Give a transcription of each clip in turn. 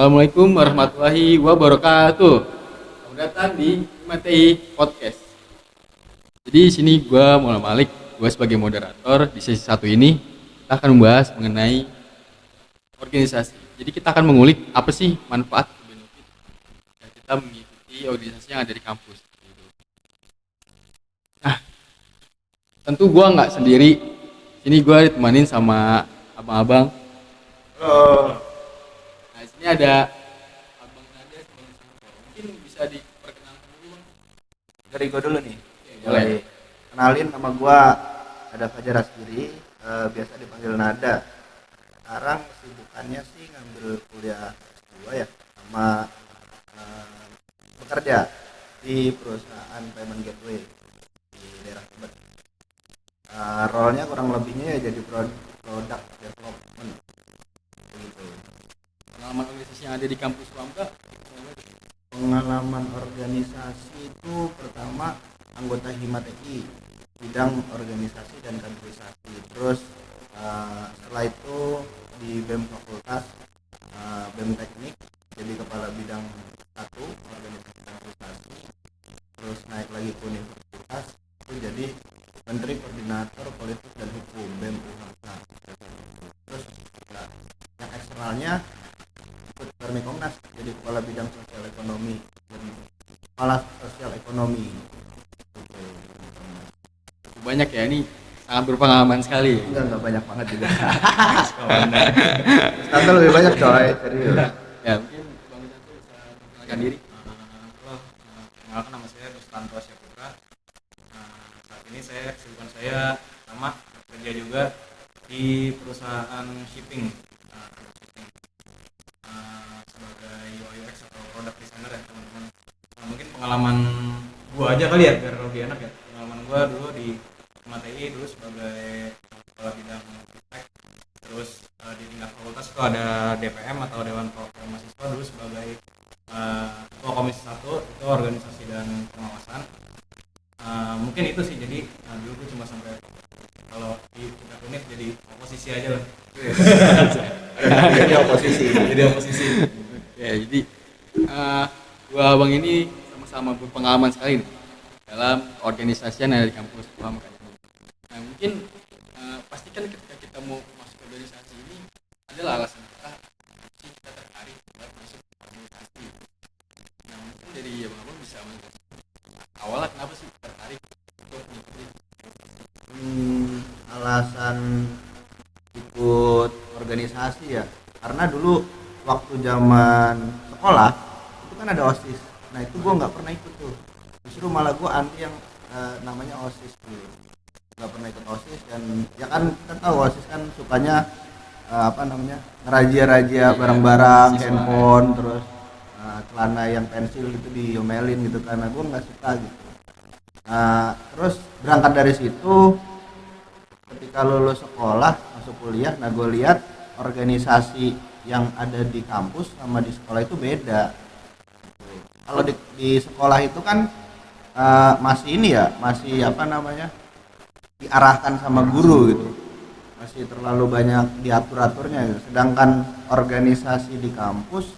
Assalamualaikum warahmatullahi wabarakatuh. Selamat datang di Matei Podcast. Jadi di sini gue Muhammad Malik, gue sebagai moderator di sesi satu ini kita akan membahas mengenai organisasi. Jadi kita akan mengulik apa sih manfaat atau benefit yang kita mengikuti organisasi yang ada di kampus. Nah, tentu gue nggak sendiri. Sini gue ditemanin sama abang-abang. Nah, di sini ada Abang Nada sama Bang Santo. Mungkin bisa diperkenalkan dulu, Bang. Dari gue dulu nih. Boleh. Kenalin, nama gue ada Fajar Askiri, biasa dipanggil Nada. Sekarang kesibukannya sih ngambil kuliah S2 ya, sama bekerja di perusahaan payment gateway di daerah Tebet. Role-nya kurang lebihnya ya jadi product development gitu. Pengalaman organisasi yang ada di kampus Pramka. Pengalaman organisasi itu pertama anggota Himateki, bidang organisasi dan kaderisasi. Terus setelah itu di BEM Fakultas, BEM Teknik, jadi kepala bidang 1 organisasi kaderisasi. Terus naik lagi ke universitas, itu jadi Menteri Koordinator Politik dan Hukum BEM UHK. Terus yang eksternalnya ikut Permikomnas, jadi kepala bidang sosial ekonomi dan kepala sosial ekonomi. Banyak ya, ini sangat berpengalaman sekali. Enggak banyak banget juga. Tante lebih banyak coy, serius. Ya, mungkin Bang Santo bisa memperkenalkan diri. Halo, perkenalkan nama saya Rustanto Syaputra. Saat ini kesibukan saya sama kerja juga di perusahaan shipping, sebagai UI UX atau product designer ya teman-teman. Mungkin pengalaman gua aja kali ya biar lebih enak ya. Pengalaman gua dulu di MATI dulu sebagai kepala bidang feedback. Terus di tingkat fakultas itu ada DPM atau Dewan Perwakilan Mahasiswa, dulu sebagai ketua komisi 1 itu organisasi dan pengawasan. Mungkin itu sih, jadi dulu gue cuma sampai kalau di tingkat unit jadi oposisi aja lah. Jadi oposisi. Jadi oposisi. Ya, jadi dua abang ini sama-sama berpengalaman sekali nih dalam organisasi yang ada di kampus Pramka. Nah, mungkin pastikan ketika kita mau masuk ke organisasi ini adalah alasan kita tertarik buat masuk ke organisasi. Nah, mungkin dari abang-abang bisa menjelaskan awalnya kenapa sih tertarik untuk mengikuti. Alasan ikut organisasi ya, karena dulu waktu zaman sekolah itu kan ada OSIS. Nah itu gue nggak pernah ikut tuh, justru malah gue anti yang namanya OSIS tuh, nggak pernah ikut OSIS. Dan ya kan kita tahu OSIS kan sukanya ngerajia-rajia barang-barang, handphone, terus celana yang pensil gitu diomelin gitu, karena gue nggak suka gitu. Terus berangkat dari situ, ketika lulus sekolah masuk kuliah, nah gue lihat organisasi yang ada di kampus sama di sekolah itu beda. Kalau di sekolah itu kan masih diarahkan sama guru gitu, masih terlalu banyak diatur-aturnya gitu. Sedangkan organisasi di kampus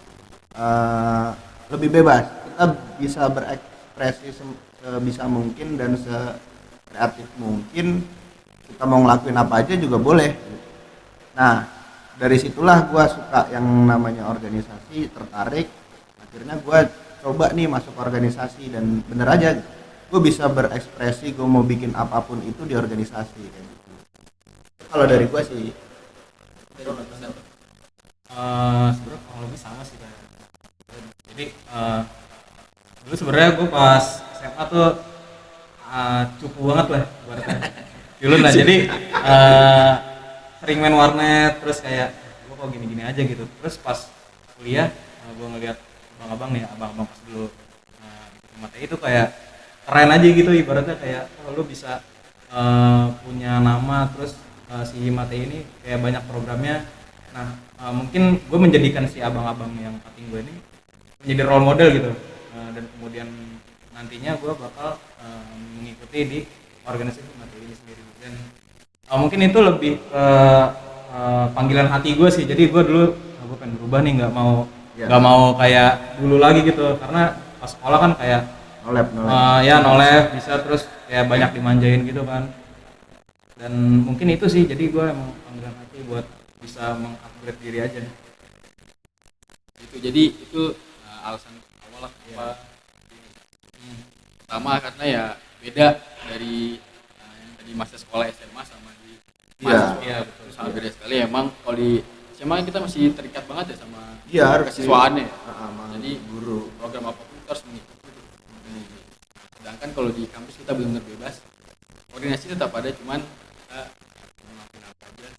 lebih bebas, kita bisa berekspresi sebisa mungkin dan sekreatif mungkin, kita mau ngelakuin apa aja juga boleh. Nah dari situlah gue suka yang namanya organisasi, tertarik, akhirnya gue coba nih masuk organisasi, dan bener aja gue bisa berekspresi, gue mau bikin apapun itu di organisasi kayak gitu. Kalau dari gue sih Sebenarnya kurang lebih sama sih kayak. Jadi dulu sebenarnya gue pas SMA tuh cupu banget lah ibaratnya. Dulu lah, jadi sering main warnet, terus kayak gue kok gini-gini aja gitu. Terus pas kuliah gue ngeliat abang-abang nih, abang-abang pas dulu ikut materi itu kayak keren aja gitu, ibaratnya kayak lu bisa punya nama, terus si Mate ini kayak banyak programnya. Nah mungkin gue menjadikan si abang-abang yang cutting gue ini menjadi role model gitu, dan kemudian nantinya gue bakal mengikuti di organisasi Mate ini sendiri. Dan mungkin itu lebih ke panggilan hati gue sih. Jadi gue dulu gue pengen berubah nih, nggak mau Iya. nggak mau kayak dulu lagi gitu, karena pas sekolah kan kayak Nolep. ya noleh bisa, terus kayak banyak dimanjain gitu kan. Dan mungkin itu sih, jadi gue emang panggilan hati buat bisa mengupgrade diri aja. Itu jadi itu alasan awal lah Iya. kenapa. Pertama karena ya beda dari yang tadi masa sekolah SMA sama di Iya. mahasiswa. Iya, betul. Sangat beda sekali emang. Kalau di SMA kita masih terikat banget ya sama Iya, harus kesiswaannya. jadi Jadi guru. program apapun kita harus mengikuti. Sedangkan kalau di kampus kita benar-benar bebas, koordinasi tetap ada, cuman kita mau ngelakuin apa aja.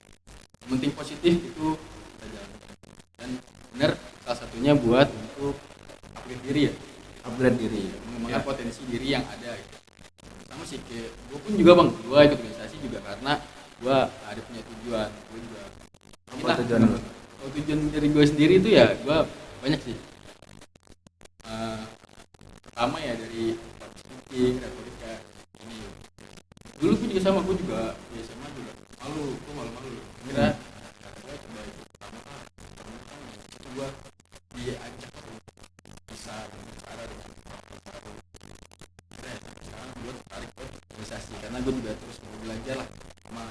Yang penting positif itu kita jalankan. Dan benar salah satunya buat untuk upgrade diri ya, Upgrade diri. mengembangkan potensi diri yang ada. Gitu. Sama sih kayak gue pun juga bang, gue ikut organisasi juga karena gue ada punya tujuan. Gue juga Apa tujuan lu? kalau tujuan dari gue sendiri itu ya gue banyak sih. Pertama ya dari public speaking, retorika ini. Dulu gue juga sama, gue juga di SMA juga gue malu-malu. Kira gue coba ikut pertama kan itu gue diajak bisa berbicara dengan sekarang gue tertarik ke organisasi karena gue juga terus mau belajar lah sama.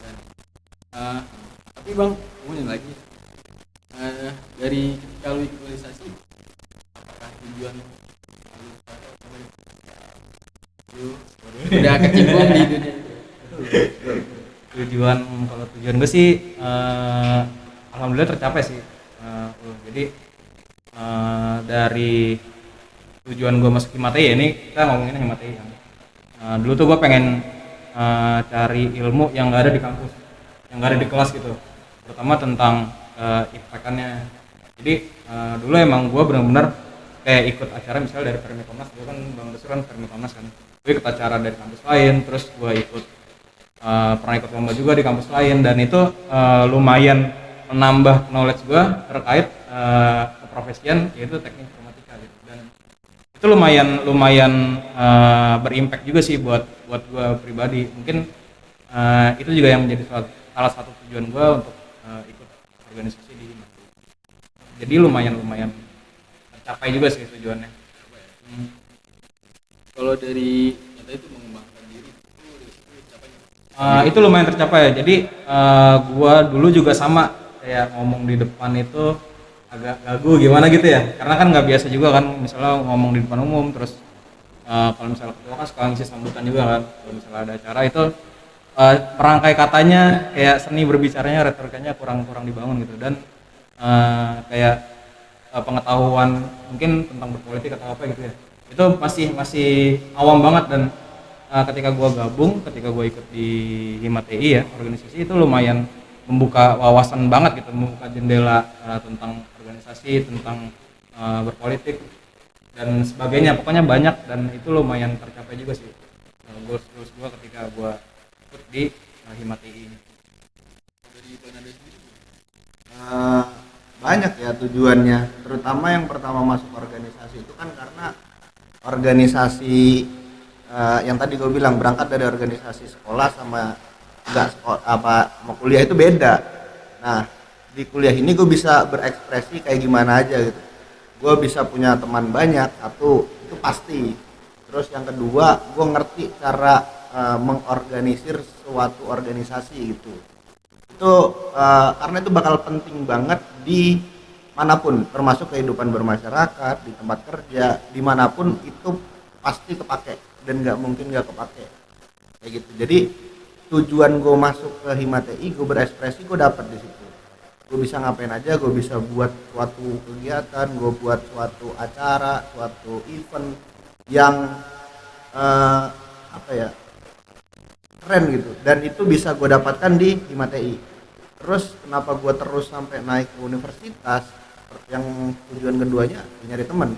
Dan tapi bang, ngomongin lagi dari ketika lu ikut organisasi, apakah tujuan lu udah kecimpung di dunia itu? Kalau tujuan gue sih alhamdulillah tercapai sih. Jadi dari tujuan gue masuk Himateya, ini kita ngomongin Himateya. Dulu tuh gue pengen cari ilmu yang nggak ada di kampus, yang nggak ada di kelas gitu, terutama tentang IPK-nya. Jadi dulu emang gue benar-benar kayak ikut acara misalnya dari Permikomnas, gue kan Bang Desur kan Permikomnas kan, gue ikut acara dari kampus lain, terus gue ikut pernah ikut lomba juga di kampus lain, dan itu lumayan menambah knowledge gue terkait keprofesian yaitu teknik informatika gitu. Dan itu lumayan berimpact juga sih buat gue pribadi. Mungkin itu juga yang menjadi salah satu tujuan gue untuk ikut organisasi di Himateya. Jadi lumayan tercapai juga sih tujuannya. Kalau dari nyata itu mengembangkan diri itu dari situ capainya. Itu lumayan tercapai ya. Jadi gua dulu juga sama kayak ngomong di depan itu agak gagu gimana gitu ya. Karena kan nggak biasa juga kan misalnya ngomong di depan umum, terus kalau misalnya ketua kan suka ngisi sambutan juga kan. Kalau misalnya ada acara itu perangkai katanya kayak seni berbicaranya, retorikanya kurang dibangun gitu. Dan kayak pengetahuan mungkin tentang berpolitik atau apa gitu ya, itu masih awam banget. Dan ketika gue ikut di Himateya ya, organisasi itu lumayan membuka wawasan banget gitu, membuka jendela tentang organisasi, tentang berpolitik dan sebagainya, pokoknya banyak. Dan itu lumayan tercapai juga sih goals gue ketika gue ikut di Himateya ini. Dari Bang Nanda sendiri Banyak ya tujuannya, terutama yang pertama masuk organisasi itu kan karena organisasi yang tadi gue bilang berangkat dari organisasi sekolah sama enggak sekolah apa mau kuliah itu beda. Nah di kuliah ini gue bisa berekspresi kayak gimana aja gitu, gue bisa punya teman banyak, satu itu pasti. Terus yang kedua gue ngerti cara mengorganisir suatu organisasi gitu. Itu karena itu bakal penting banget di manapun, termasuk kehidupan bermasyarakat, di tempat kerja, dimanapun itu pasti kepake dan nggak mungkin nggak kepake kayak gitu. Jadi tujuan gue masuk ke Himateya, gue berekspresi, gue dapet di situ. Gue bisa ngapain aja, gue bisa buat suatu kegiatan, gue buat suatu acara, suatu event yang apa ya, keren gitu, dan itu bisa gue dapatkan di Himateya. Terus kenapa gue terus sampai naik ke universitas, yang tujuan keduanya nyari teman.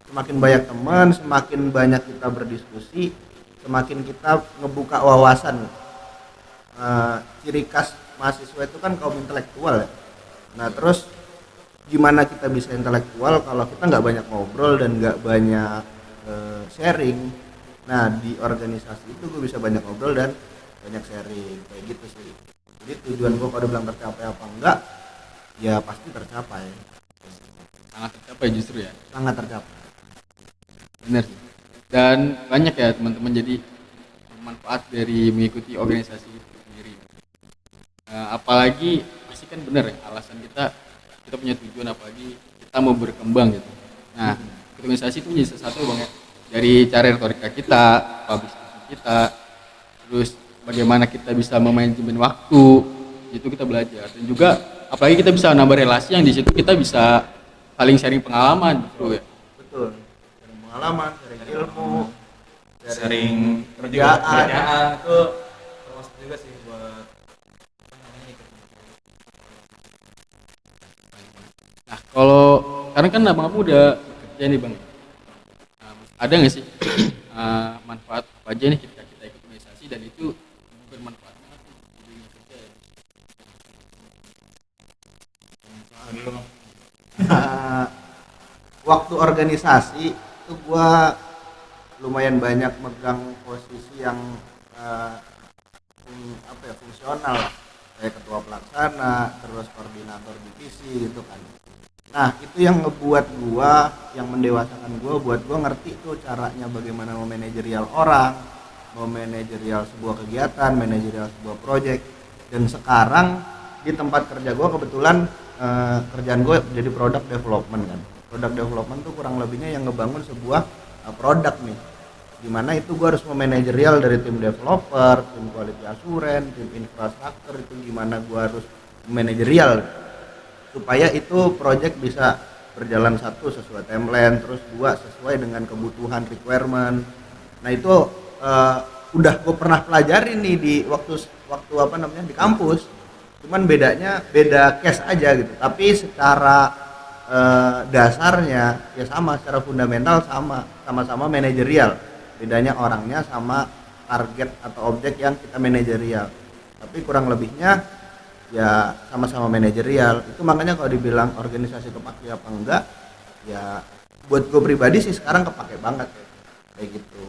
Semakin banyak teman, semakin banyak kita berdiskusi, semakin kita ngebuka wawasan. Ciri khas mahasiswa itu kan kaum intelektual ya. Nah terus gimana kita bisa intelektual kalau kita nggak banyak ngobrol dan nggak banyak sharing. Nah di organisasi itu gue bisa banyak ngobrol dan banyak sharing kayak gitu sih. Jadi tujuan gue kalau bilang tercapai apa enggak, ya pasti tercapai, sangat tercapai justru ya. sangat tercapai. Benar sih. Dan banyak ya teman-teman jadi manfaat dari mengikuti organisasi itu sendiri. Apalagi pasti kan benar ya alasan kita punya tujuan, apalagi kita mau berkembang gitu. Nah, ikut organisasi itu menjadi sesuatu bang ya, dari cara retorika kita, public kita, terus bagaimana kita bisa memanajemen waktu, itu kita belajar. Dan juga apalagi kita bisa nambah relasi yang di situ kita bisa saling sharing pengalaman gitu ya. Betul, sharing pengalaman, sharing ilmu, sering kerjaan. itu termasuk juga sih buat apa namanya, ikut. Nah, kalau sekarang kan abang-abang udah bekerja nih bang, ada nggak sih manfaat apa aja nih ketika kita ikut organisasi dan itu bermanfaat banget nih di dunia kerja ya? Dulu Bang. Waktu organisasi itu gua lumayan banyak megang posisi yang fungsional lah. Kayak ketua pelaksana, terus koordinator divisi gitu kan. Nah itu yang ngebuat gua, yang mendewasakan gua buat gua ngerti tuh caranya bagaimana memanajerial orang, memanajerial sebuah kegiatan, manajerial sebuah project. Dan sekarang di tempat kerja gua kebetulan kerjaan gue jadi product development kan. Product development tuh kurang lebihnya yang ngebangun sebuah produk nih, dimana itu gue harus memanajerial dari tim developer, tim quality assurance, tim infrastruktur, itu gimana gue harus manajerial supaya itu project bisa berjalan, satu sesuai timeline, terus dua sesuai dengan kebutuhan requirement. Nah itu udah gue pernah pelajari nih di waktu di kampus, cuman bedanya beda case aja gitu, tapi secara dasarnya ya sama, secara fundamental sama-sama manajerial. Bedanya orangnya sama target atau objek yang kita manajerial, tapi kurang lebihnya ya sama-sama manajerial. Itu makanya kalau dibilang organisasi kepake apa enggak, ya buat gue pribadi sih sekarang kepake banget ya. Kayak gitu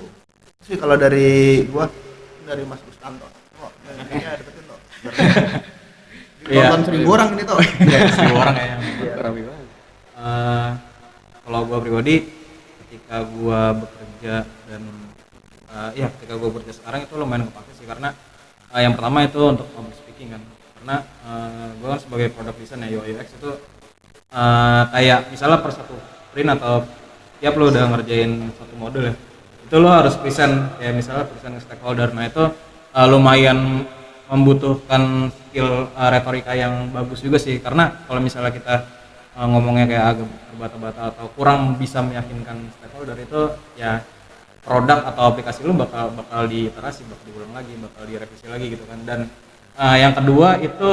sih kalau dari Mas Gustanto. Kayaknya deketin tuh. Nonton 1000 orang ini tuh. Iya, 1000 orang ya yang Rame banget. kalau gue pribadi ketika gue bekerja dan ketika gue bekerja sekarang itu lumayan kepake sih, karena yang pertama itu untuk public speaking kan, karena gue kan sebagai product design ya, UI UX itu kayak misalnya per satu print atau tiap lo udah ngerjain satu modul ya, itu lo harus present, kayak misalnya present ke stakeholder. Nah itu lumayan membutuhkan skill retorika yang bagus juga sih, karena kalau misalnya kita ngomongnya kayak agak terbata-bata atau kurang bisa meyakinkan stakeholder, itu ya produk atau aplikasi lu bakal diiterasi, bakal diulang lagi, bakal direvisi lagi gitu kan. Dan yang kedua itu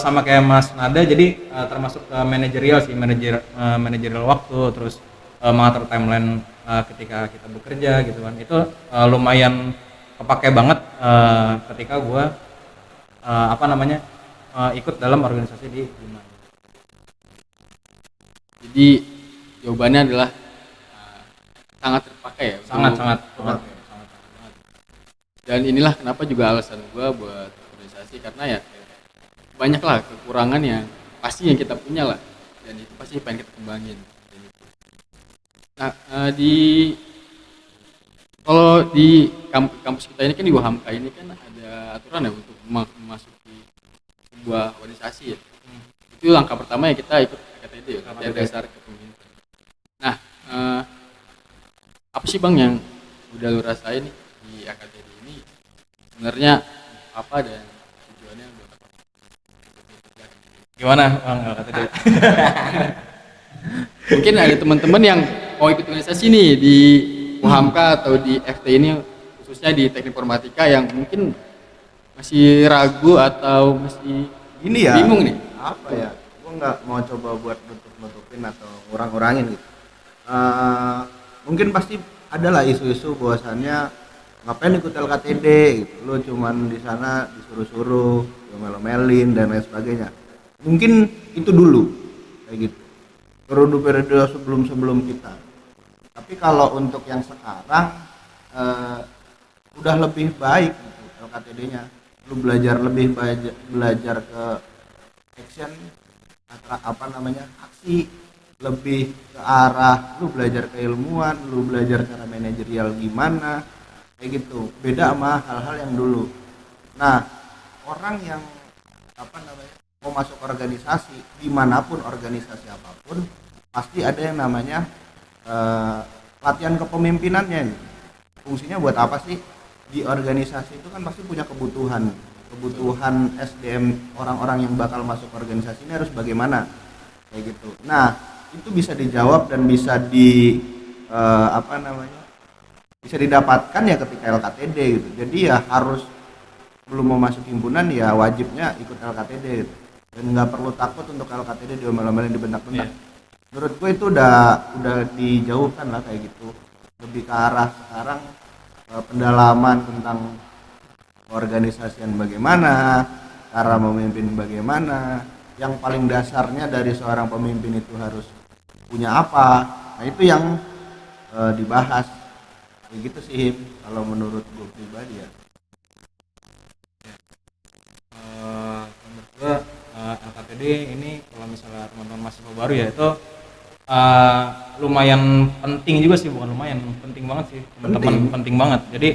sama kayak Mas Nada, jadi termasuk manajerial sih, manajerial waktu, terus mengatur timeline ketika kita bekerja gitu kan. Itu lumayan kepake banget ketika gua ikut dalam organisasi di Bima. Jadi jawabannya adalah sangat terpakai ya. Sangat. Dan inilah kenapa juga alasan gue buat organisasi, karena ya banyaklah kekurangan yang pasti yang kita punya lah, dan itu pasti pengen kita kembangin. Nah kalau di kampus kita ini kan di UHAMKA ini kan ada aturan ya untuk memasuki sebuah organisasi ya. Itu langkah pertama ya, kita ikut KTD ya, kajian dasar kepemimpinan. Nah apa sih bang yang udah lu rasain nih di AKTD ini, sebenarnya apa dan tujuannya buat apa? Gimana bang KTD? Mungkin ada teman-teman yang mau ikut organisasi nih di UHAMKA atau di FT ini, khususnya di teknik informatika, yang mungkin masih ragu atau masih Gini ya, bingung nih. apa ya, gue nggak mau coba buat nutupin atau ngurang-ngurangin gitu. Mungkin pasti adalah isu-isu bahwasannya ngapain ikut LKTD gitu, lo cuman di sana disuruh-suruh, ngomel-ngomelin dan lain sebagainya. Mungkin itu dulu kayak gitu, periode sebelum kita. Tapi kalau untuk yang sekarang udah lebih baik gitu LKTD-nya. Lu belajar lebih belajar ke action, aksi, lebih ke arah lu belajar keilmuan, lu belajar cara manajerial gimana kayak gitu. Beda sama hal-hal yang dulu. Nah, orang yang mau masuk organisasi, dimanapun organisasi apapun, pasti ada yang namanya latihan kepemimpinannya. Fungsinya buat apa sih? Di organisasi itu kan pasti punya kebutuhan SDM orang-orang yang bakal masuk organisasi ini harus bagaimana kayak gitu. Nah, itu bisa dijawab dan bisa bisa didapatkan ya ketika LKTD gitu. Jadi ya harus belum mau masuk himpunan ya wajibnya ikut LKTD gitu. Dan nggak perlu takut untuk LKTD diomel-omelin dibentak-bentak. Menurut gue itu udah dijauhkan lah kayak gitu. Lebih ke arah sekarang pendalaman tentang organisasian bagaimana, cara memimpin bagaimana, yang paling dasarnya dari seorang pemimpin itu harus punya apa. Nah, itu yang dibahas kayak gitu sih kalau menurut gue pribadi ya. Menurut gua LKPD ini kalau misalnya teman-teman mahasiswa baru ya itu lumayan penting juga sih, bukan lumayan, penting banget sih teman-teman, penting banget. Jadi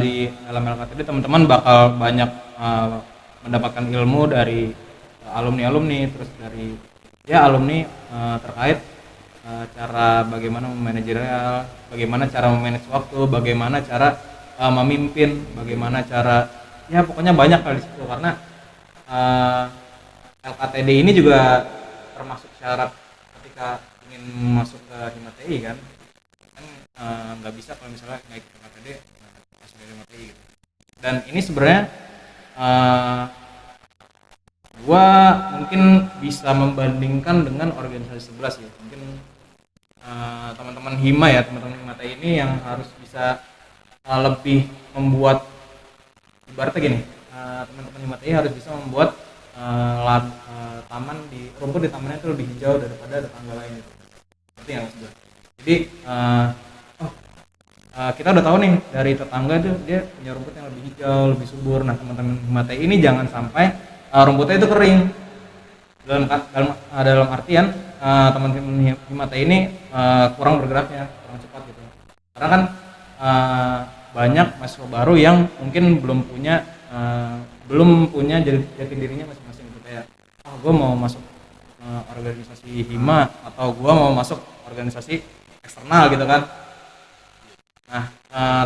di dalam LKPD teman-teman bakal banyak mendapatkan ilmu dari alumni terus dari alumni terkait cara bagaimana memanajerial, bagaimana cara memanage waktu, bagaimana cara memimpin, bagaimana cara pokoknya banyak hal di situ. Karena LKTD ini juga termasuk syarat ketika ingin masuk ke HIMA-TI kan nggak bisa kalau misalnya nggak ikut LKTD masuk ke HIMA-TI gitu. Dan ini sebenarnya gua mungkin bisa membandingkan dengan organisasi 11 ya. Mungkin teman-teman HIMA ya, teman-teman HIMA-TI ini yang harus bisa lebih membuat, ibaratnya gini, teman-teman HIMA-TI harus bisa membuat taman di rumput di tamannya itu lebih hijau daripada tetangga lain gitu. Seperti yang maksud gue. Jadi kita udah tahu nih dari tetangga tuh dia punya rumput yang lebih hijau, lebih subur. Nah, teman-teman HIMA-TI ini jangan sampai rumputnya itu kering. Dalam artian teman-teman HIMA-TI ini kurang bergeraknya, kurang cepat gitu. Karena kan banyak mahasiswa baru yang mungkin belum punya jati dirinya masing-masing gitu, kayak gue mau masuk organisasi HIMA atau gue mau masuk organisasi eksternal gitu kan. Nah,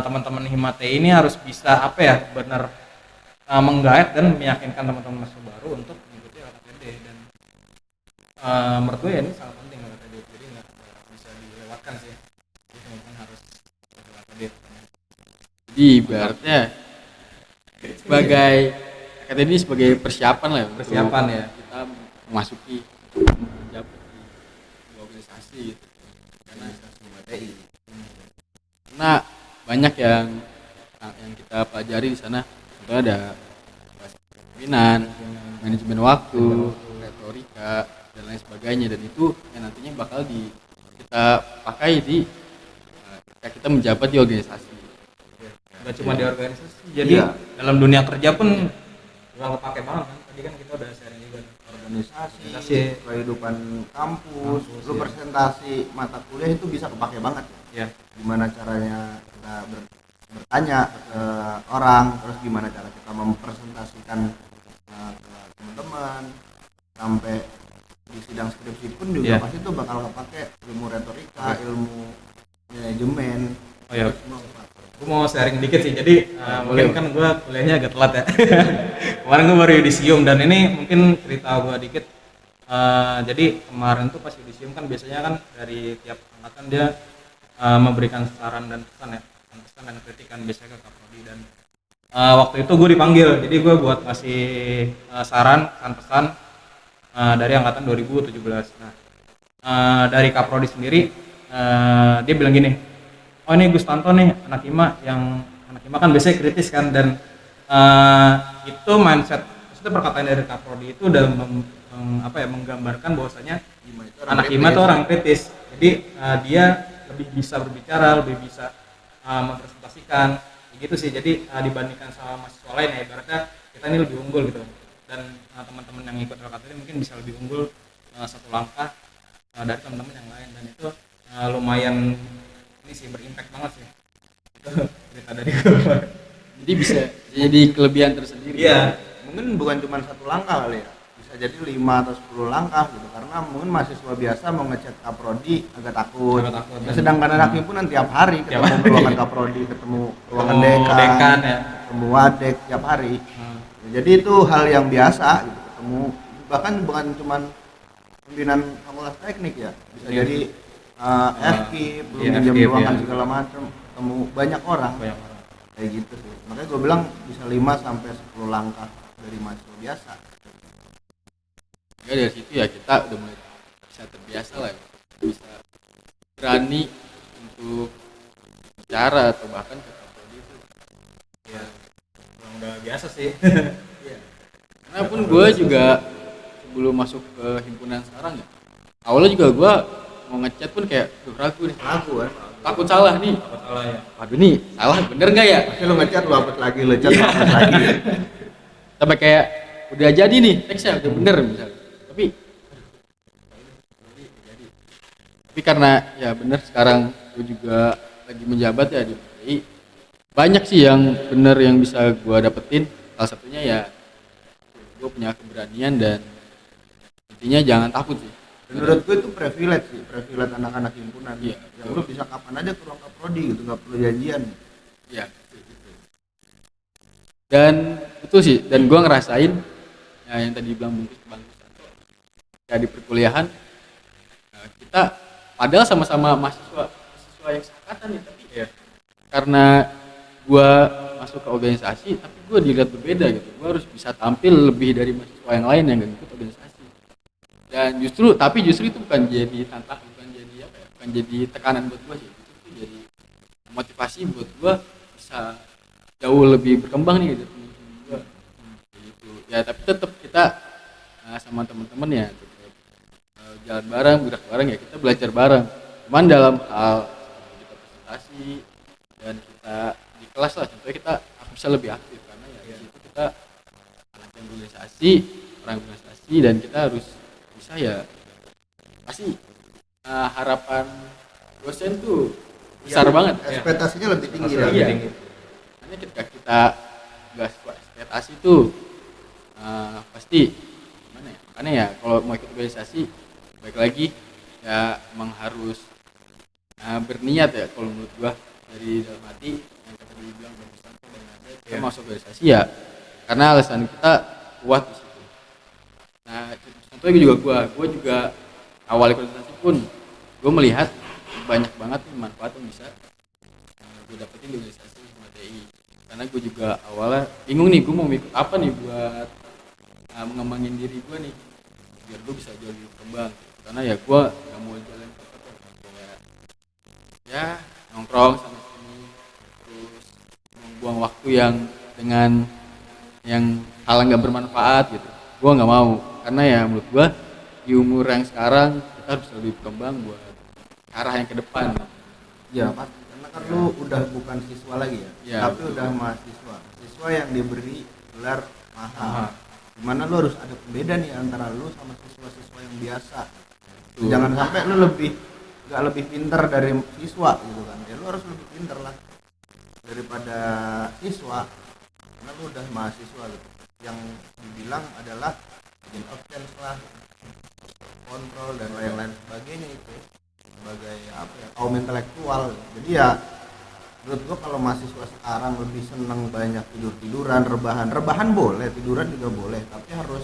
teman-teman HIMA-TI ini harus bisa benar menggait dan meyakinkan teman-teman mahasiswa baru untuk mengikuti LKTD. Dan menurut gue ini sangat penting LKTD, jadi nggak bisa dilewatkan sih. Jadi teman-teman harus LKTD. Jadi ibaratnya sebagai LKTD ini sebagai persiapan lah ya, kita memasuki menjabat di organisasi gitu. Karena banyak yang kita pelajari di sana. Contohnya ada kepemimpinan, manajemen waktu, retorika dan lain sebagainya, dan itu yang nantinya bakal kita pakai ketika kita menjabat di organisasi. Gak cuma di organisasi, jadi dalam dunia kerja pun gak kepake banget kan. Tadi kan kita udah sharing juga organisasi, kehidupan kampus, lu presentasi mata kuliah itu bisa kepake banget ya. Gimana caranya kita bertanya ke orang, terus gimana cara kita mempresentasikan ke teman-teman, sampai di sidang skripsi pun juga pasti itu bakal kepake ilmu retorika, ilmu manajemen. Gue mau sharing dikit sih, jadi mungkin kan gue kuliahnya agak telat ya. Kemarin gue baru yudisium, dan ini mungkin cerita gue dikit. Jadi kemarin tuh pas yudisium kan biasanya kan dari tiap angkatan dia memberikan saran dan pesan dan kritikan biasanya ke Kaprodi. Dan waktu itu gue dipanggil, jadi gue buat ngasih saran, pesan dari angkatan 2017. Nah, dari Kaprodi sendiri dia bilang gini, oh ini Gus Tanto nih anak HIMA kan biasanya kritis kan, dan itu mindset, maksudnya perkataan dari Kaprodi itu udah menggambarkan bahwasanya anak HIMA itu orang kritis. Jadi dia lebih bisa berbicara, lebih bisa mempresentasikan gitu sih. Jadi dibandingkan sama mahasiswa lain ya, ibaratnya kita ini lebih unggul gitu. dan teman-teman yang ikut LKT ini mungkin bisa lebih unggul satu langkah dari teman-teman yang lain, dan itu lumayan ini sih berimpact banget sih. Itu cerita dari gue. Jadi bisa jadi kelebihan tersendiri. Iya. Mungkin bukan cuma satu langkah kali ya, bisa jadi 5 atau 10 langkah gitu, karena mungkin mahasiswa biasa mau ngechat kaprodi agak takut. Ya, sedangkan anak himpunan tiap hari ketemu ruangan kaprodi, ketemu ruangan dekan ya, ketemu wadek tiap hari. Ya, jadi itu hal yang biasa gitu, ketemu bahkan bukan cuma pimpinan fakultas teknik ya, bisa jadi FKIP, belum pinjam ruangan segala macam, ketemu banyak orang kayak gitu sih. Makanya gue bilang bisa 5 sampai 10 langkah dari mahasiswa biasa. Ya dari situ ya kita udah mulai bisa terbiasa lah ya. Bisa berani untuk bicara atau bahkan ke kaprodi itu. Ya, udah biasa sih. Iya. Karena pun gue juga sebelum masuk ke himpunan sekarang ya, awalnya juga gue mau ngechat pun kayak ragu nih. Ragu kan? Takut salah nih. Takut salah ya. Waduh nih, salah bener nggak ya? Pasti lo ngechat lo hapus lagi, lo chat hapus lagi. Sampai kayak udah jadi nih teksnya udah bener misalnya. Tapi karena ya bener sekarang gue juga lagi menjabat ya di PTI, banyak sih yang bener yang bisa gue dapetin. Salah satunya ya gue punya keberanian dan intinya jangan takut sih. Menurut gue itu privilege sih, privilege anak-anak himpunan. Iya, yang lo bisa kapan aja ke ruang kaprodi gitu, nggak perlu janjian. Iya. Dan itu sih, dan gue ngerasain ya yang tadi bilang Bang Susanto, ya di perkuliahan kita padahal sama-sama mahasiswa yang seangkatan nih, tapi ya karena gue masuk ke organisasi, tapi gue dilihat berbeda gitu. Gue harus bisa tampil lebih dari mahasiswa yang lain yang gak ikut organisasi. Dan justru itu bukan jadi tantangan, bukan jadi apa ya, bukan jadi tekanan buat gue sih. Itu jadi motivasi buat gue bisa jauh lebih berkembang nih dari teman-teman gue. Gitu. Ya tapi tetap kita sama teman-teman ya tetap jalan bareng, gerak bareng ya, kita belajar bareng. Cuman dalam hal kita presentasi dan kita di kelas lah, contohnya kita bisa lebih aktif karena ya di situ kita anak yang organisasi, orang organisasi, dan kita harus bisa ya pasti harapan dosen tuh besar banget. Ekspektasinya lebih tinggi. Iya. Karena ketika kita nggak sesuai ekspektasi tuh pasti gimana ya? Karena ya kalau mau ikut organisasi baik lagi ya emang harus berniat ya kalau menurut gua, dari dalam hati yang kata dibilang bagus sampai dan ada kita masuk organisasi ya karena alasan kita kuat di situ. Nah contohnya gua juga awal ikut organisasi pun gua melihat banyak banget nih manfaat yang bisa gue dapetin di organisasi HMTI. Karena gue juga awalnya bingung nih, gue mau ikut apa nih buat mengembangin diri gue nih biar gue bisa jauh lebih berkembang. Karena ya gue gak mau jalan kayak ya nongkrong sama sini terus membuang waktu yang dengan yang hal nggak bermanfaat gitu. Gue nggak mau, karena ya menurut gue di umur yang sekarang kita harus lebih berkembang buat arah yang ke depan. Ya pasti, karena kan lu udah bukan siswa lagi ya, tapi betul. Udah mahasiswa, siswa yang diberi gelar mahal. Dimana lu harus ada pembeda nih antara lu sama siswa-siswa yang biasa. Jangan sampai lu nggak lebih pintar dari siswa gitu kan, ya lu harus lebih pintar lah daripada siswa, karena lu udah mahasiswa gitu. Yang dibilang adalah agent of change lah, kontrol dan lain-lain sebagainya itu sebagai apa ya, kaum intelektual. Jadi ya menurut gua kalau mahasiswa sekarang lebih seneng banyak tiduran, rebahan boleh, tiduran juga boleh, tapi harus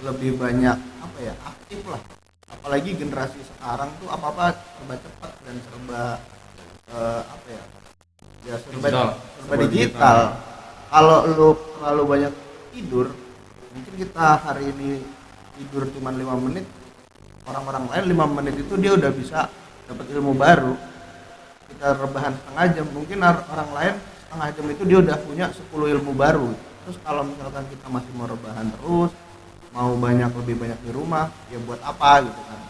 lebih banyak apa ya, aktif lah. Apalagi generasi sekarang tuh apa-apa serba cepat dan serba apa ya serba digital. Kalau lu terlalu banyak tidur, mungkin kita hari ini tidur cuma 5 menit, orang-orang lain 5 menit itu dia udah bisa dapat ilmu baru. Kita rebahan setengah jam, mungkin orang lain setengah jam itu dia udah punya 10 ilmu baru. Terus kalau misalkan kita masih mau rebahan terus, mau lebih banyak di rumah, ya buat apa gitu kan.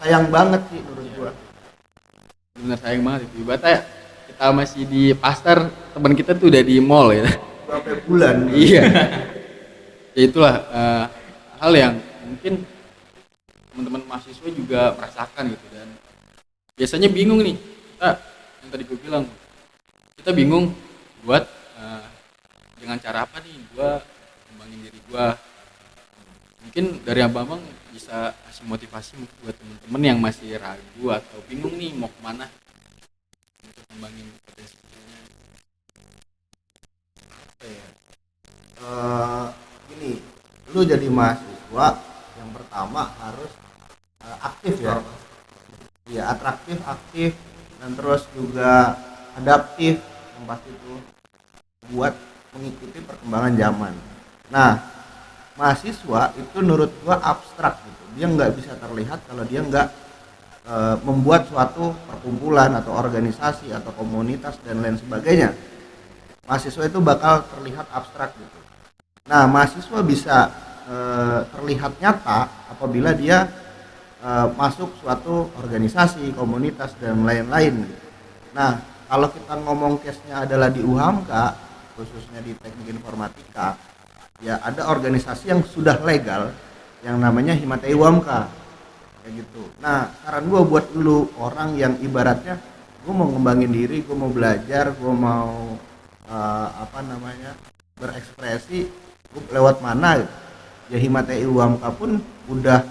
Sayang banget sih menurut gua. Bener sayang banget itu. Ibaratnya kita masih di pasar, teman kita tuh udah di mall ya. Berapa bulan? Iya. Ya itulah hal yang mungkin teman-teman mahasiswa juga merasakan gitu. Dan biasanya bingung nih kita, yang tadi gue bilang, kita bingung buat dengan cara apa nih gua kembangin diri gua. Mungkin dari abang bisa kasih motivasi buat temen-temen yang masih ragu atau bingung nih mau kemana untuk kembangin potensi dirinya. Apa ya? Gini, lu jadi mahasiswa yang pertama harus aktif ya. Iya, atraktif, aktif, dan terus juga adaptif, yang pasti itu buat mengikuti perkembangan zaman. Nah, mahasiswa itu menurut gua abstrak gitu. Dia nggak bisa terlihat kalau dia nggak membuat suatu perkumpulan atau organisasi atau komunitas dan lain sebagainya. Mahasiswa itu bakal terlihat abstrak gitu. Nah, mahasiswa bisa terlihat nyata apabila dia masuk suatu organisasi, komunitas dan lain-lain gitu. Nah, kalau kita ngomong case-nya adalah di UHAMKA, khususnya di Teknik Informatika, ya ada organisasi yang sudah legal yang namanya Himatai UHAMKA kayak gitu. Nah, saran gue buat lu orang yang ibaratnya gue mau ngembangin diri, gue mau belajar, gue mau berekspresi, gue lewat mana gitu. Ya Himatai UHAMKA pun udah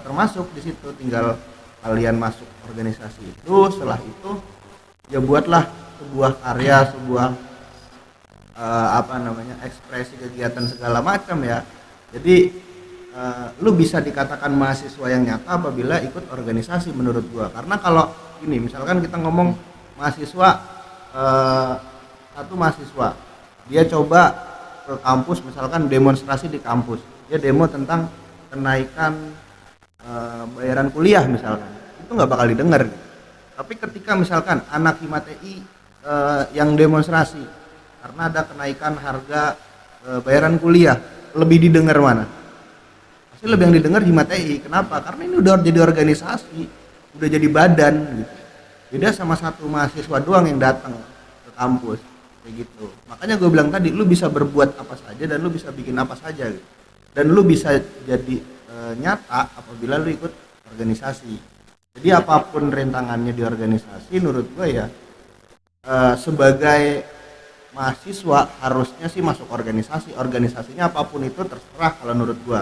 termasuk di situ, tinggal kalian masuk organisasi itu. Setelah itu ya buatlah sebuah karya, sebuah ekspresi kegiatan segala macam ya. Jadi lu bisa dikatakan mahasiswa yang nyata apabila ikut organisasi menurut gua. Karena kalau ini misalkan kita ngomong mahasiswa, satu mahasiswa dia coba ke kampus, misalkan demonstrasi di kampus, dia demo tentang kenaikan bayaran kuliah misalkan, itu nggak bakal didengar gitu. Tapi ketika misalkan anak Himatei yang demonstrasi karena ada kenaikan harga bayaran kuliah, lebih didengar mana? Pasti lebih yang didengar Himatei. Kenapa? Karena ini udah jadi organisasi, udah jadi badan gitu. Beda sama satu mahasiswa doang yang datang ke kampus kayak gitu. Makanya gue bilang tadi, lu bisa berbuat apa saja dan lu bisa bikin apa saja gitu. Dan lu bisa jadi nyata apabila lu ikut organisasi. Jadi apapun rintangannya di organisasi, menurut gue ya sebagai mahasiswa harusnya sih masuk organisasi. Organisasinya apapun itu terserah kalau menurut gue.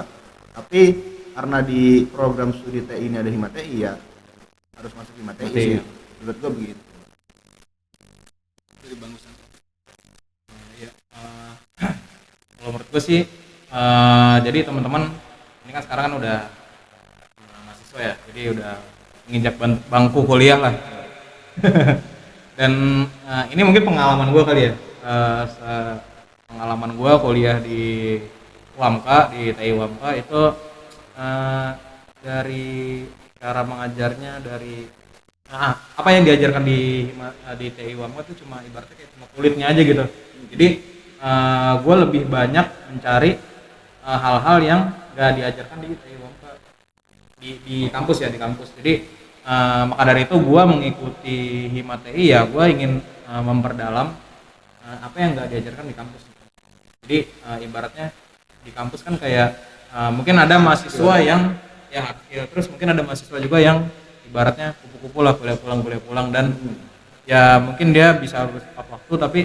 Tapi karena di program studi TI ini ada Himatei, ya harus masuk Himatei sih. Menurut gue begitu. Dari Bang Gusan. Kalau menurut gue sih jadi teman-teman ini kan sekarang kan udah mahasiswa ya, jadi udah menginjak bangku kuliah lah. Dan ini mungkin pengalaman gue kali ya, pengalaman gue kuliah di UHAMKA, di TI UHAMKA itu dari cara mengajarnya, dari apa yang diajarkan di TI UHAMKA itu cuma ibaratnya kayak cuma kulitnya aja gitu. Jadi gue lebih banyak mencari hal-hal yang gak diajarkan di TI UHAMKA di kampus ya, di kampus. Jadi maka dari itu gue mengikuti Himatei, ya gue ingin memperdalam apa yang gak diajarkan di kampus. Jadi ibaratnya di kampus kan kayak mungkin ada mahasiswa yang akil, terus mungkin ada mahasiswa juga yang ibaratnya kupu-kupu lah, kuliah pulang dan ya mungkin dia bisa lulus tepat waktu, tapi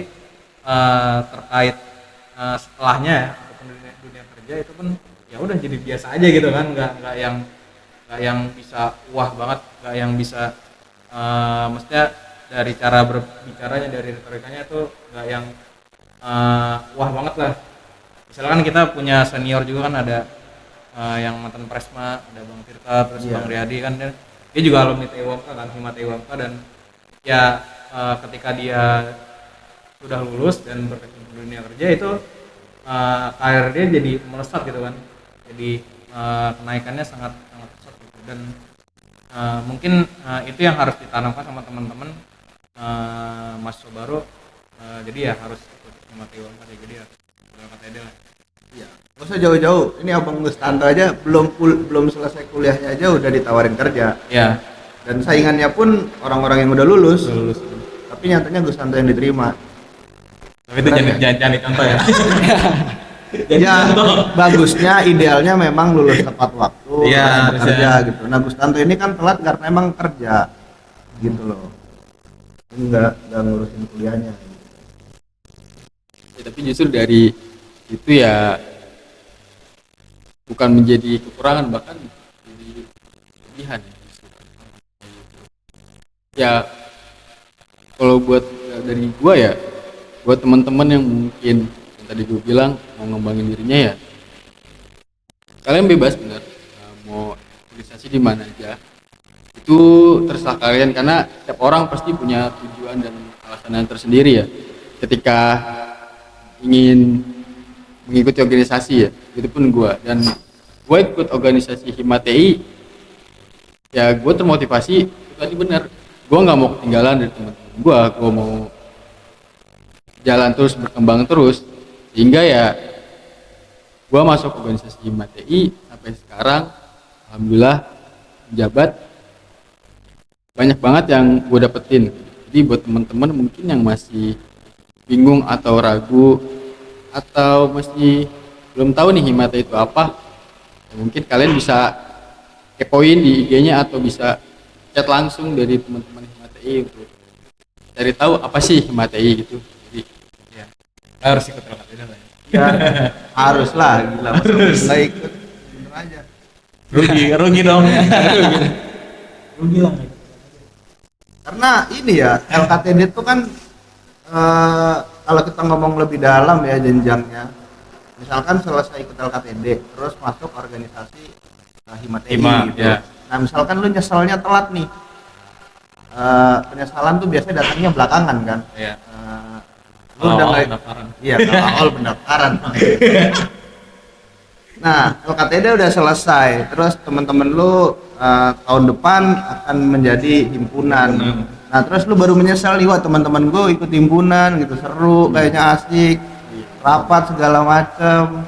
terkait setelahnya ya, ataupun dunia kerja itu pun ya udah jadi biasa aja gitu kan, nggak yang bisa wah banget, nggak yang bisa mestinya dari cara berbicaranya, dari retorikanya itu nggak yang wah banget lah. Misalkan kita punya senior juga kan, ada yang mantan Presma, ada Bang Tirta, terus Bang Riyadi kan, dia juga alumni TI UHAMKA kan, Himatei UHAMKA, dan ya ketika dia sudah lulus dan berkecimpung di dunia kerja itu karir dia jadi melesat gitu kan, jadi kenaikannya sangat pesat gitu. Dan mungkin itu yang harus ditanamkan sama teman-teman mahasiswa baru, jadi ya harus ikut Himatei UHAMKA, jadi ya berangkat aja lah. Iya, nggak usah jauh-jauh. Ini Abang Gustanto aja belum selesai kuliahnya aja udah ditawarin kerja. Ya. Dan saingannya pun orang-orang yang udah lulus. Tapi nyatanya Gustanto yang diterima. Tapi itu jangan dicontoh ya. Ya bagusnya idealnya memang lulus tepat waktu Iya, dan harusnya. bekerja gitu. Nah Gustanto ini kan telat karena emang kerja gitu loh. Enggak ngurusin kuliahnya. Ya, tapi justru dari itu ya bukan menjadi kekurangan, bahkan jadi kelebihan ya justru. Ya kalau buat dari gua ya, buat teman-teman yang mungkin yang tadi gua bilang mau ngembangin dirinya ya, kalian bebas bener. Mau organisasi di mana aja itu terserah kalian, karena setiap orang pasti punya tujuan dan alasan yang tersendiri ya ketika ingin mengikuti organisasi ya. Itu pun gua, dan gua ikut organisasi Himatei ya, gua termotivasi itu tadi bener, gua nggak mau ketinggalan dari teman-teman gua mau jalan terus, berkembang terus, sehingga ya gua masuk organisasi Himatei sampai sekarang alhamdulillah menjabat. Banyak banget yang gue dapetin. Jadi buat teman-teman mungkin yang masih bingung atau ragu atau masih belum tahu nih Himatei itu apa, ya mungkin kalian bisa kepoin di IG-nya atau bisa chat langsung dari teman-teman Himatei untuk cari tahu apa sih Himatei gitu. Jadi Ya. Harus ikut LKTD lah. Ya harus lah, gila masa nggak ikut bener aja. Rugi dong. Rugi lah. Karena ini ya LKTD itu kan kalau kita ngomong lebih dalam ya jenjangnya, misalkan selesai ikut LKTD terus masuk organisasi Himatei gitu. Ya. Nah misalkan lu nyeselnya telat nih, penyesalan tuh biasanya datangnya belakangan kan. Iya. Lu udah nggak, pendaftaran. iya kalau awal pendaftaran. Nah LKTD udah selesai, terus teman-teman lu tahun depan akan menjadi himpunan. Nah terus lu baru menyesal nih, wah teman-teman gue ikut himpunan gitu, seru, kayaknya asik, rapat segala macem,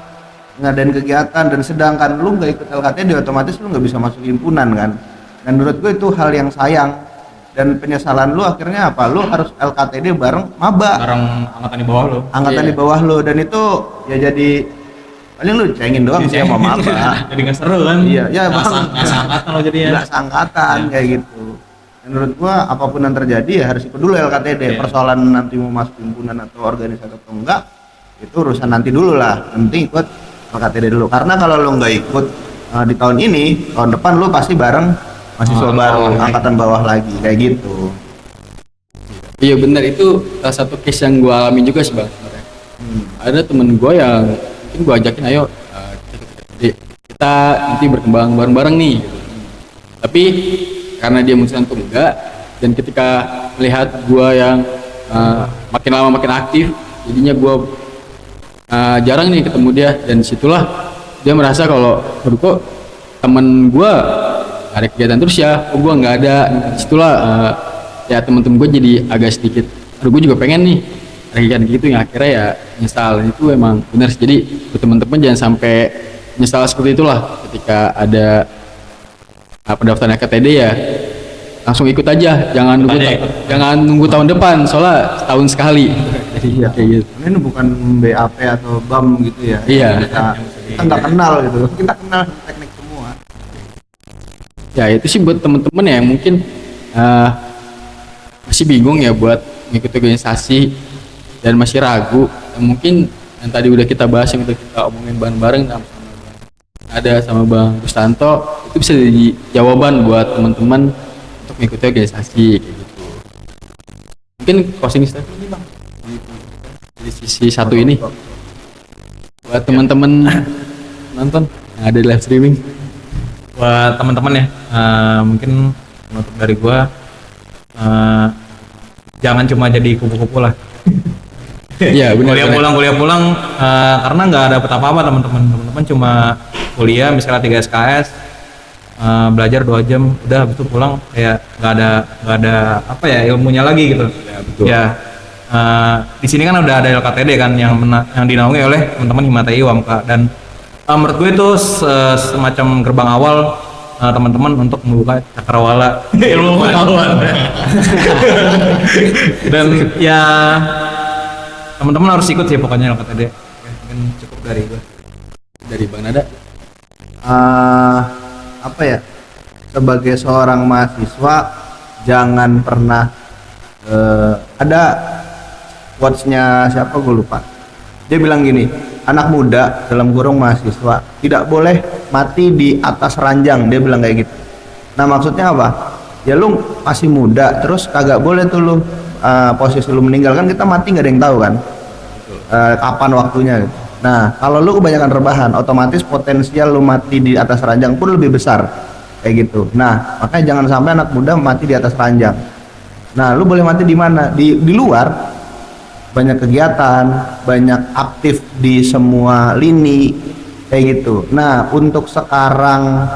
ngadain kegiatan, dan sedangkan lu nggak ikut LKTD otomatis lu nggak bisa masuk himpunan kan. Dan menurut gue itu hal yang sayang, dan penyesalan lu akhirnya apa, lu harus LKTD bareng maba, Bareng angkatan di bawah lo. angkatan Iya. di bawah lu, dan itu ya jadi paling lu cengin doang sih sama maba. Jadi nggak seru kan? Iya, ya Nggak bang. nggak seangkatan lo jadinya. Nggak seangkatan kayak gitu. Menurut gua apapun yang terjadi ya harus ikut dulu LKTD. Iya. Persoalan nanti mau masuk himpunan atau organisasi atau enggak, itu urusan nanti dulu lah. Yang penting ikut LKTD dulu. Karena kalau lu nggak ikut di tahun ini, tahun depan lu pasti bareng mahasiswa baru, angkatan bawah lagi kayak gitu. iya benar, itu salah satu case yang gue alami juga sih bang sebenarnya. Ada temen gue yang mungkin gue ajakin, ayo kita nanti berkembang bareng-bareng nih gitu. Tapi karena dia memutuskan untuk enggak, dan ketika melihat gue yang makin lama makin aktif, jadinya gue jarang nih ketemu dia, dan disitulah dia merasa kalau aduh kok temen gue ada kegiatan terus ya, kok gue nggak ada. Disitulah ya temen-temen gue jadi agak sedikit, aduh gue juga pengen nih ada kegiatan gitu, yang akhirnya ya nyesal. Itu emang benar sih. Jadi buat temen-temen jangan sampai nyesal seperti itulah ketika ada pendaftaran KTD ya, langsung ikut aja, jangan nunggu aja ikut. jangan nunggu tahun depan, soalnya setahun sekali. Jadi Iya. kayak gitu. Ini bukan BAP atau BAM gitu ya. Iya. Kita nggak kenal gitu. Kita kenal teknik semua. Ya itu sih buat temen-temen ya yang mungkin masih bingung ya buat mengikuti organisasi dan masih ragu. Mungkin yang tadi udah kita bahas, yang udah kita omongin bareng-bareng sama Bang Gustanto, itu bisa jadi jawaban buat teman-teman untuk mengikuti organisasi kayak gitu. Mungkin closing statement nih Bang di sisi satu ini buat teman-teman nonton yang ada di live streaming. Buat teman-teman ya, mungkin untuk dari gua jangan cuma jadi kupu-kupu lah. Iya benar. Kuliah pulang karena nggak ada apa-apa teman-teman cuma kuliah misalnya 3 SKS, belajar 2 jam, udah habis itu pulang kayak nggak ada apa ya ilmunya lagi gitu. Ya, betul. Ya di sini kan udah ada LKTD kan yang dinaungi oleh teman-teman Himatei UAMKA, dan menurut gue itu semacam gerbang awal teman-teman untuk membuka cakrawala ilmu pengetahuan. Dan ya teman-teman harus ikut sih pokoknya LKTD. mungkin cukup dari gue. Dari Bang Nada. Apa ya, sebagai seorang mahasiswa jangan pernah ada quotes-nya siapa gue lupa, dia bilang gini, anak muda dalam kurung mahasiswa tidak boleh mati di atas ranjang, dia bilang kayak gitu. Nah maksudnya apa ya, lu masih muda terus kagak boleh tuh lu posisi lu meninggal, kan kita mati nggak ada yang tahu kan kapan waktunya gitu. Nah kalau lu kebanyakan rebahan, otomatis potensial lu mati di atas ranjang pun lebih besar kayak gitu. Nah makanya jangan sampai anak muda mati di atas ranjang. Nah lu boleh mati di mana, di luar, banyak kegiatan, banyak aktif di semua lini kayak gitu. Nah untuk sekarang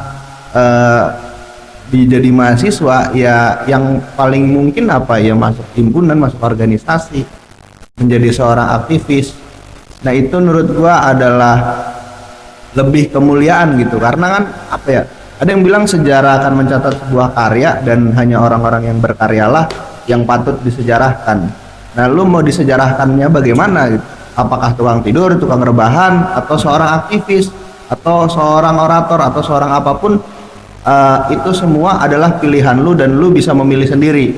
jadi mahasiswa ya yang paling mungkin apa ya, masuk himpunan, masuk organisasi, menjadi seorang aktivis. Nah itu menurut gua adalah lebih kemuliaan gitu, karena kan apa ya, ada yang bilang sejarah akan mencatat sebuah karya dan hanya orang-orang yang berkaryalah yang patut disejarahkan. Nah lu mau disejarahkannya bagaimana gitu? Apakah tukang tidur, tukang rebahan, atau seorang aktivis, atau seorang orator, atau seorang apapun, itu semua adalah pilihan lu dan lu bisa memilih sendiri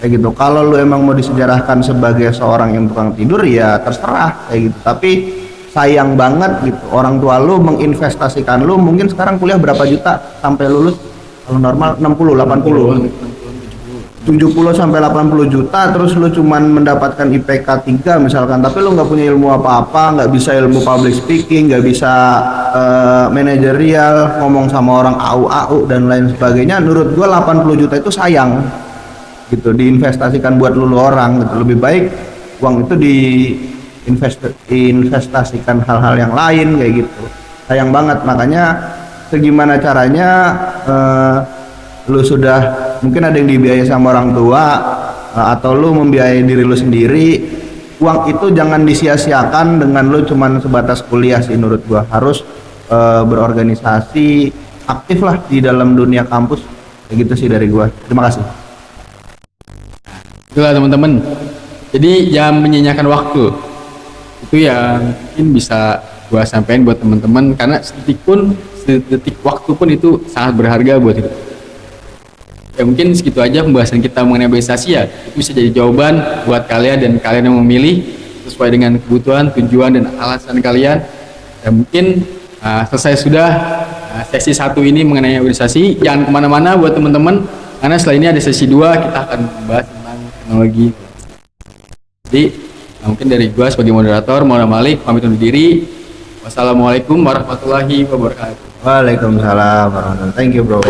kayak gitu. Kalau lu emang mau disejarahkan sebagai seorang yang tukang tidur ya terserah kayak gitu, tapi sayang banget gitu orang tua lu menginvestasikan lu, mungkin sekarang kuliah berapa juta sampai lulus, kalau normal 60, 80, 70 sampai 80 juta, terus lu cuman mendapatkan IPK 3 misalkan, tapi lu nggak punya ilmu apa-apa, nggak bisa ilmu public speaking, nggak bisa manajerial, ngomong sama orang AU dan lain sebagainya. Menurut gua 80 juta itu sayang gitu diinvestasikan buat lu orang gitu. Lebih baik uang itu diinvestasikan hal-hal yang lain kayak gitu. Sayang banget. Makanya segimana caranya lu sudah, mungkin ada yang dibiayai sama orang tua atau lu membiayai diri lu sendiri, uang itu jangan disia-siakan dengan lu cuman sebatas kuliah sih menurut gua. Harus berorganisasi, aktif lah di dalam dunia kampus kayak gitu sih dari gua. Terima kasih. Itulah teman-teman, jadi jangan menyanyiakan waktu, itu yang mungkin bisa gua sampaikan buat teman-teman, karena sedetik waktu pun itu sangat berharga buat hidup. Ya mungkin segitu aja pembahasan kita mengenai organisasi ya, itu bisa jadi jawaban buat kalian dan kalian yang memilih sesuai dengan kebutuhan, tujuan, dan alasan kalian. Dan mungkin selesai sudah sesi 1 ini mengenai organisasi. Jangan kemana-mana buat teman-teman, karena setelah ini ada sesi 2, kita akan membahas tentang teknologi. Jadi mungkin dari gua sebagai moderator, Maulana Malik, pamit undur diri. Wassalamualaikum warahmatullahi wabarakatuh. Waalaikumsalam warahmatullahi wabarakatuh. Thank you bro.